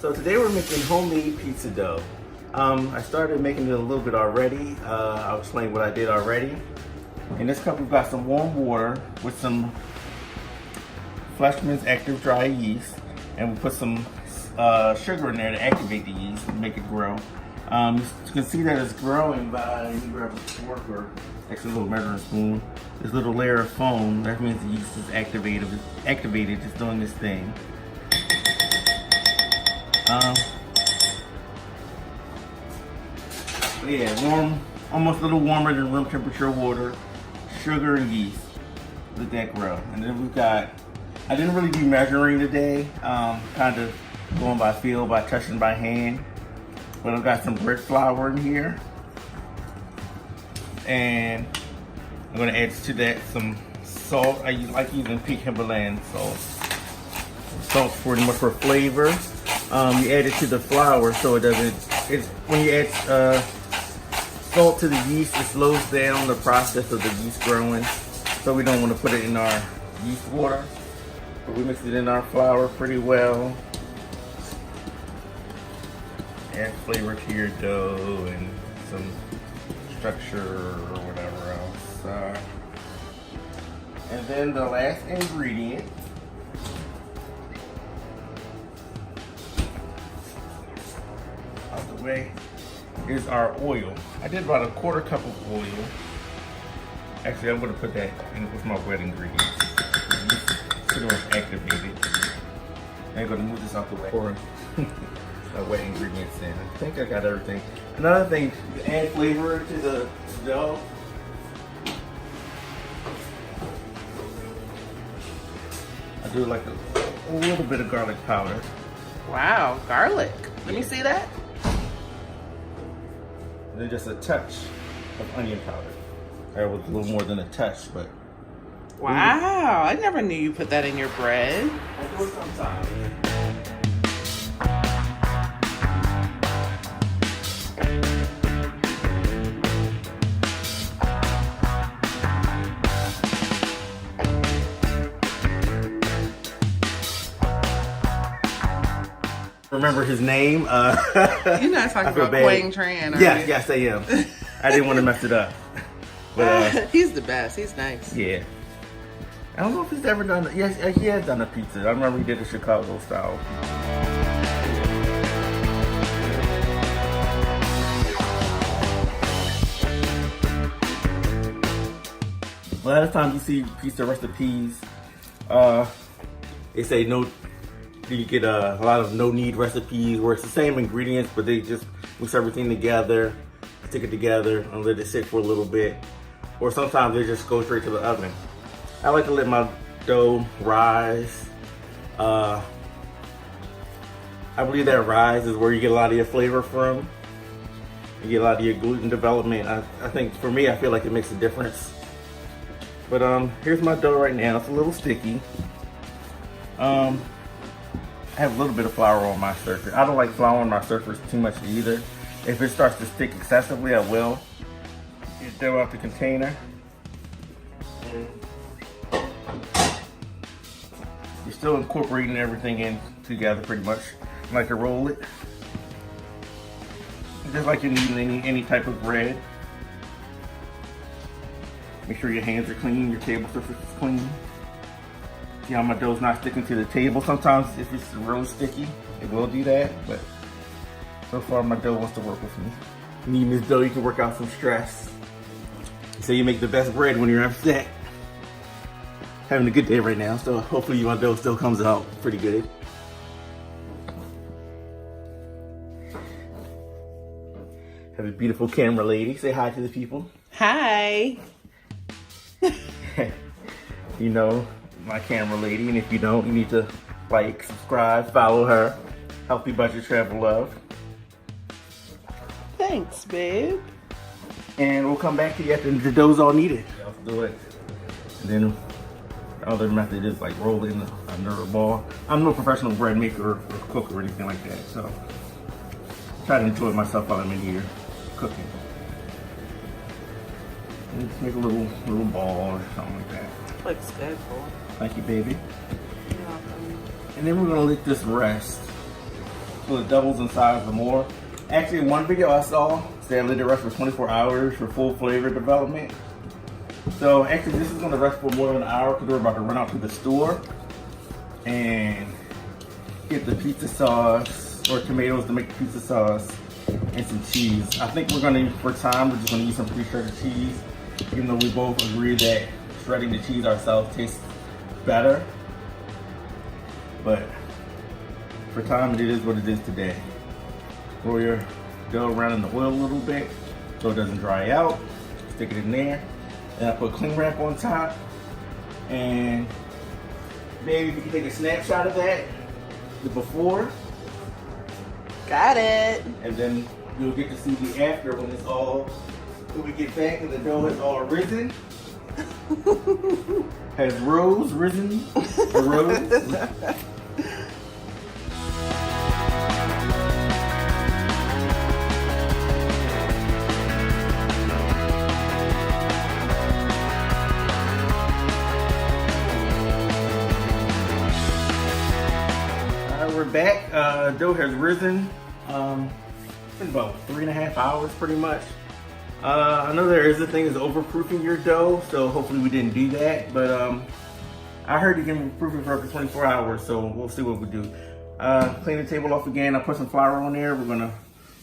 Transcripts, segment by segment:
So today we're making homemade pizza dough. I started making it a little bit already. I'll explain what I did already. In this cup we've got some warm water with some Fleishmann's ActiveDry yeast, and we put some sugar in there to activate the yeast and make it grow. You can see that it's growing by, you grab a fork or extra little measuring spoon, this little layer of foam. That means the yeast is activated, it's doing this thing. Yeah, warm, almost a little warmer than room temperature water, sugar and yeast. Let that grow. And then we've got, I didn't really do measuring today, kind of going by feel, by touching by hand. But I've got some bread flour in here. And I'm gonna add to that some salt. I like using pink Himalayan salt. Salt's pretty much for flavor. You add it to the flour so it doesn't, when you add salt to the yeast, it slows down the process of the yeast growing. So we don't want to put it in our yeast water. But we mix it in our flour pretty well. Add flavor to your dough and some structure or whatever else. And then the last ingredient out the way is our oil. I did about a quarter cup of oil. Actually, I'm going to put that in with my wet ingredients. Pretty much activated. I'm going to move this out the way. Pour my wet ingredients in. I think I got everything. Another thing, to add flavor to the dough. I do like a little bit of garlic powder. Wow, garlic. Let me see that. And then just a touch of onion powder. That was a little more than a touch, but. Wow, I never knew you put that in your bread. I do it sometimes. Remember his name? You're not talking about Quang Tran, are you? Yes, I am. I didn't want to mess it up. But, he's the best. He's nice. Yeah. I don't know if he's ever done it. Yes, he has done a pizza. I remember he did a Chicago style pizza. A lot of times you see pizza recipes, they say no, you get a lot of no-knead recipes where it's the same ingredients, but they just mix everything together, stick it together, and let it sit for a little bit. Or sometimes they just go straight to the oven. I like to let my dough rise. I believe that rise is where you get a lot of your flavor from. You get a lot of your gluten development. I think for me, I feel like it makes a difference. But here's my dough right now. It's a little sticky. I have a little bit of flour on my surface. I don't like flour on my surface too much either. If it starts to stick excessively, I will. Get dough out the container. You're still incorporating everything in together pretty much. I like to roll it. Just like you're kneading any type of bread. Make sure your hands are clean, your table surface is clean. See how my dough's not sticking to the table. Sometimes if it's really sticky, it will do that, but so far my dough wants to work with me. Kneading this dough, you can work out some stress. So you make the best bread when you're upset. Having a good day right now, so hopefully my dough still comes out pretty good. Have a beautiful camera lady. Say hi to the people. Hi. You know my camera lady, and if you don't, you need to like, subscribe, follow her. Healthy Budget Travel Love. Thanks, babe. And we'll come back to you after the dough's all kneaded. Let's do it. And then the other method is like roll it in under a ball. I'm no professional bread maker or cook or anything like that, so I try to enjoy myself while I'm in here cooking. And just make a little ball or something like that. Looks good, Paul. Thank you, baby. You're welcome. And then we're gonna let this rest so it doubles in size or more. Actually, in one video I saw, say I let it rest for 24 hours for full flavor development. So actually this is gonna rest for more than an hour because we're about to run out to the store and get the pizza sauce or tomatoes to make the pizza sauce and some cheese. I think we're gonna, for time, we're just gonna use some pre-shredded cheese, even though we both agree that shredding the cheese ourselves tastes better. But for time, it is what it is today. Throw your dough around in the oil a little bit so it doesn't dry out. Stick it in there. And I put cling wrap on top. And maybe you can take a snapshot of that, the before. Got it. And then you'll get to see the after when it's all, when we get back and the dough is all risen. Has risen, or rose. We're back. Dough has risen. It's been about 3.5 hours pretty much. I know there is a thing is overproofing your dough, so hopefully we didn't do that. But I heard you can proof it for up to 24 hours, so we'll see what we do. Clean the table off again. I put some flour on there. We're gonna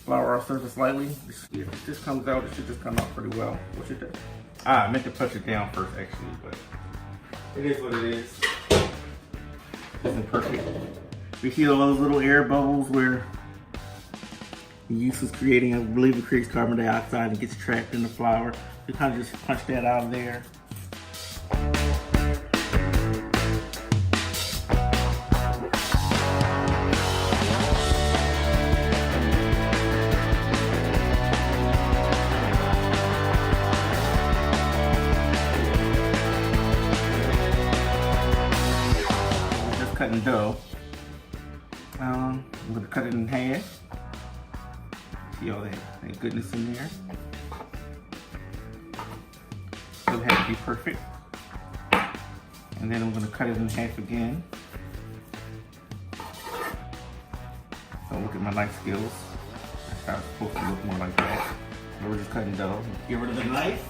flour our surface slightly. Yeah, if this comes out, it should just come out pretty well. What should that? I meant to push it down first actually, but it is what it is. Isn't perfect. We see all those little air bubbles where the yeast is creating, I believe it creates carbon dioxide and gets trapped in the flour. You kind of just punch that out of there. We're just cutting dough. I'm going to cut it in half. See all that goodness in there. Doesn't have to be perfect. And then I'm going to cut it in half again. So look at my knife skills. That's how it's supposed to look, more like that. So we're just cutting dough. Get rid of the knife.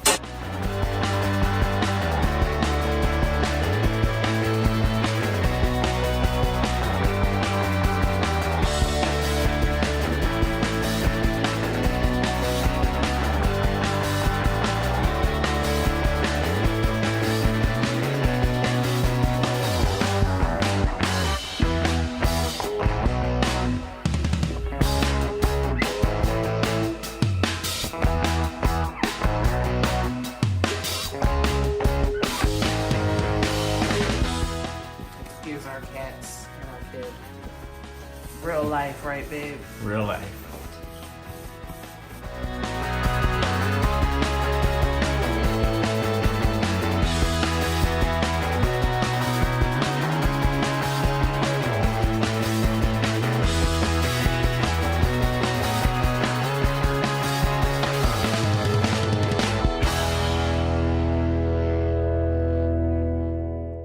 Real life, right, babe? Real life.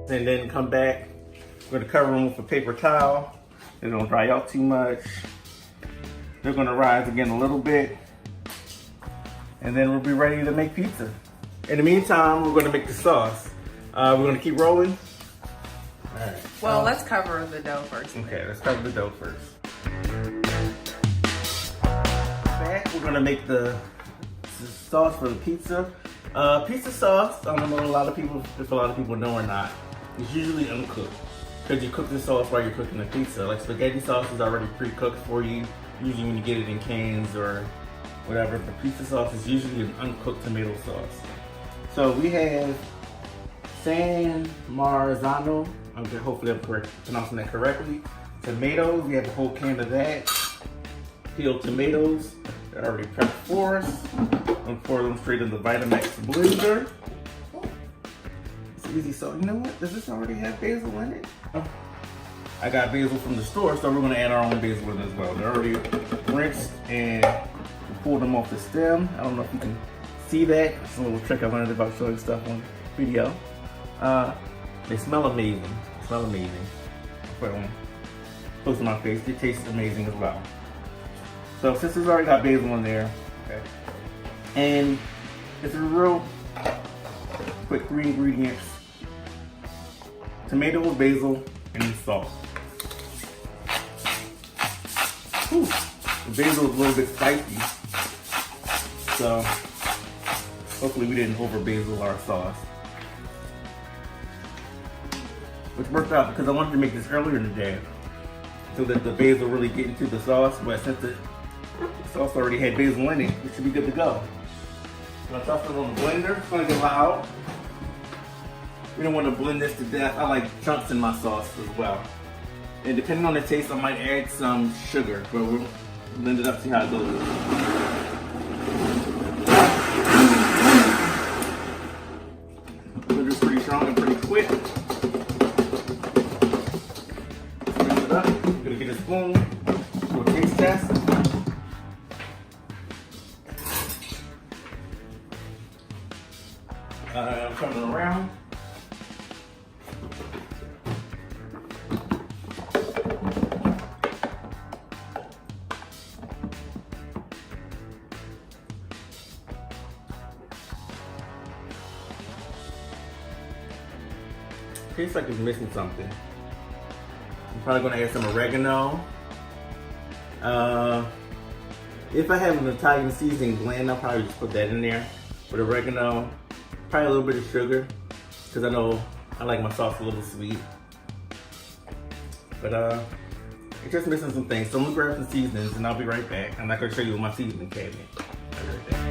And then come back. We're gonna cover them with a paper towel. They don't dry out too much. They're gonna rise again a little bit. And then we'll be ready to make pizza. In the meantime, we're gonna make the sauce. We're gonna keep rolling. All right. Well, let's cover the dough first. Okay, let's cover the dough first. Back, we're gonna make the sauce for the pizza. Pizza sauce, I don't know if a lot of people know or not, it's usually uncooked. Because you cook the sauce while you're cooking the pizza. Like spaghetti sauce is already pre-cooked for you, usually when you get it in cans or whatever. But pizza sauce is usually an uncooked tomato sauce. So we have San Marzano, hopefully I'm pronouncing that correctly. Tomatoes, we have a whole can of that. Peeled tomatoes, they're already prepped for us. I'm pour them straight in the Vitamix blender. It's easy, so you know what? Does this already have basil in it? I got basil from the store, so we're gonna add our own basil in as well. They're already rinsed and pulled them off the stem. I don't know if you can see that. It's a little trick I learned about showing stuff on video. They smell amazing. They smell amazing. Put on close to my face. It tastes amazing as well. So since it's already got basil in there, okay, and it's a real quick 3 ingredients: tomatoes, basil, and salt. Whew. The basil is a little bit spicy, so hopefully we didn't over basil our sauce. Which worked out because I wanted to make this earlier in the day so that the basil really get into the sauce, but since the sauce already had basil in it, it should be good to go. I'm gonna toss it on the blender. It's gonna get loud. We don't want to blend this to death. I like chunks in my sauce as well. And depending on the taste, I might add some sugar, but we'll blend it up, see how it goes. Blender's pretty strong and pretty quick. Blend it up. I'm gonna get a spoon, do a taste test. I'm turning it around. Tastes like it's missing something. I'm probably gonna add some oregano. If I have an Italian seasoning blend, I'll probably just put that in there. With oregano, probably a little bit of sugar, because I know I like my sauce a little sweet. But it's just missing some things. So I'm gonna grab some seasonings and I'll be right back. I'm not gonna show you my seasoning cabinet. I'll be right back.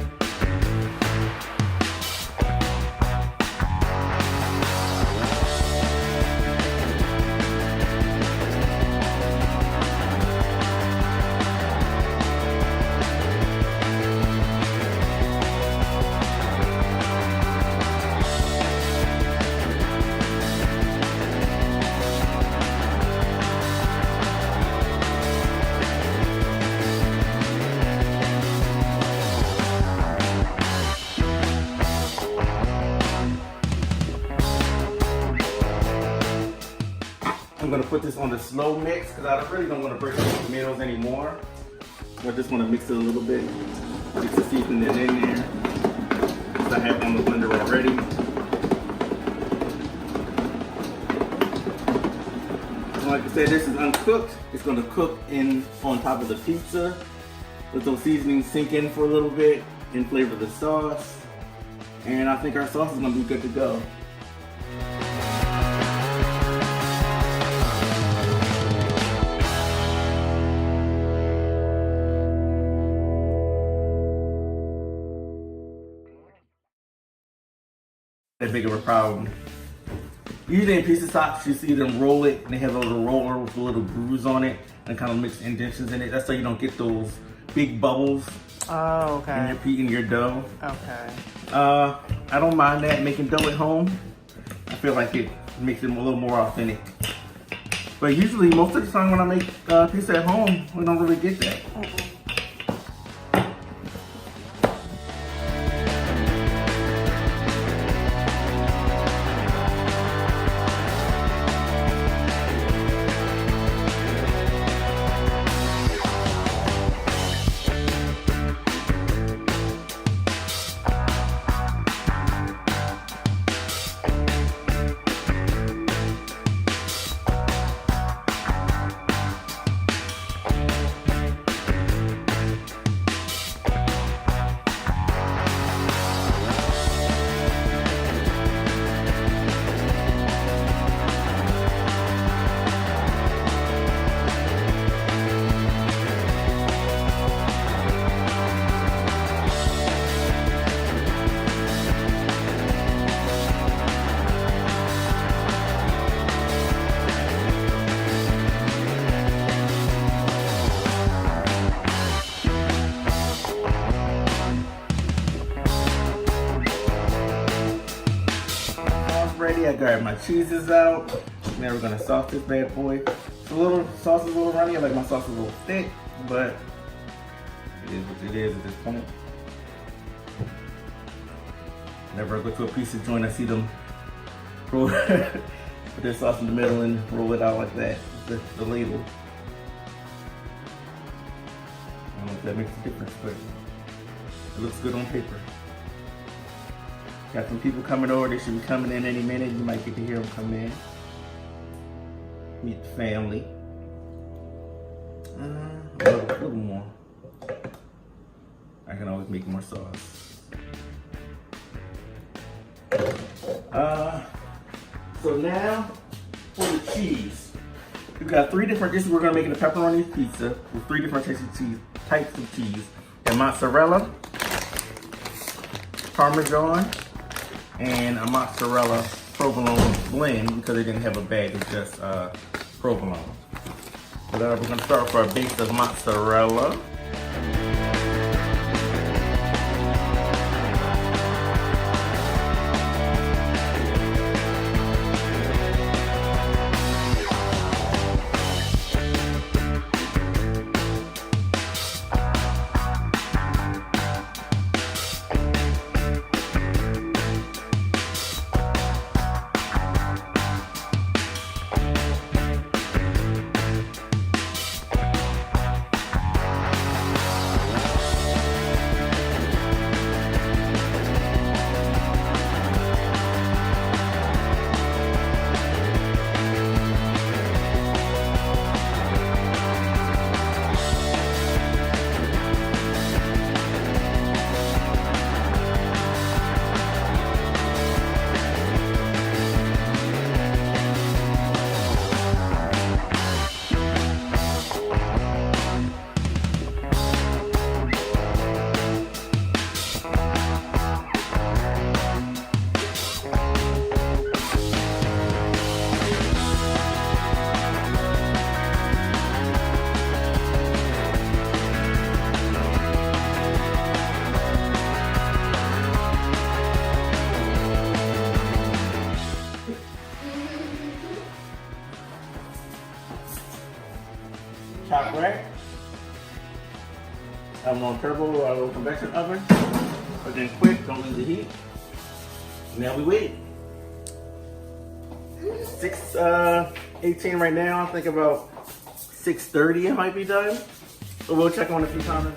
I'm gonna put this on the slow mix because I really don't want to break the tomatoes anymore. I just want to mix it a little bit, get the seasoning in there. Because I have it on the blender already. And like I said, this is uncooked. It's gonna cook in on top of the pizza. Let those seasonings sink in for a little bit and flavor the sauce. And I think our sauce is gonna be good to go. That big of a problem. Usually in pizza shops, you see them roll it and they have a little roller with a little grooves on it and kind of mix indentions in it. That's so you don't get those big bubbles. Oh, okay. In your dough. Okay. I don't mind that, making dough at home. I feel like it makes it a little more authentic. But usually, most of the time when I make pizza at home, we don't really get that. Ready, I got my cheeses out. Now we're gonna sauce this bad boy. It's sauce is a little runny. I like my sauce a little thick, but it is what it is at this point. Whenever I go to a pizza joint, I see them roll put their sauce in the middle and roll it out like that. The label. don't know if that makes a difference, but it looks good on paper. Got some people coming over. They should be coming in any minute. You might get to hear them come in. Meet the family. A little more. I can always make more sauce. So now for the cheese. We've got 3 different dishes we're gonna make in a pepperoni pizza with 3 different types of cheese. And mozzarella, Parmesan, and a mozzarella provolone blend because they didn't have a bag of just provolone. So we're gonna start with our base of mozzarella. Top rack. I'm on turbo convection oven. Put it in quick, don't lose the heat. Now we wait. 6:18 right now. I think about 6:30 it might be done. So we'll check on a few times.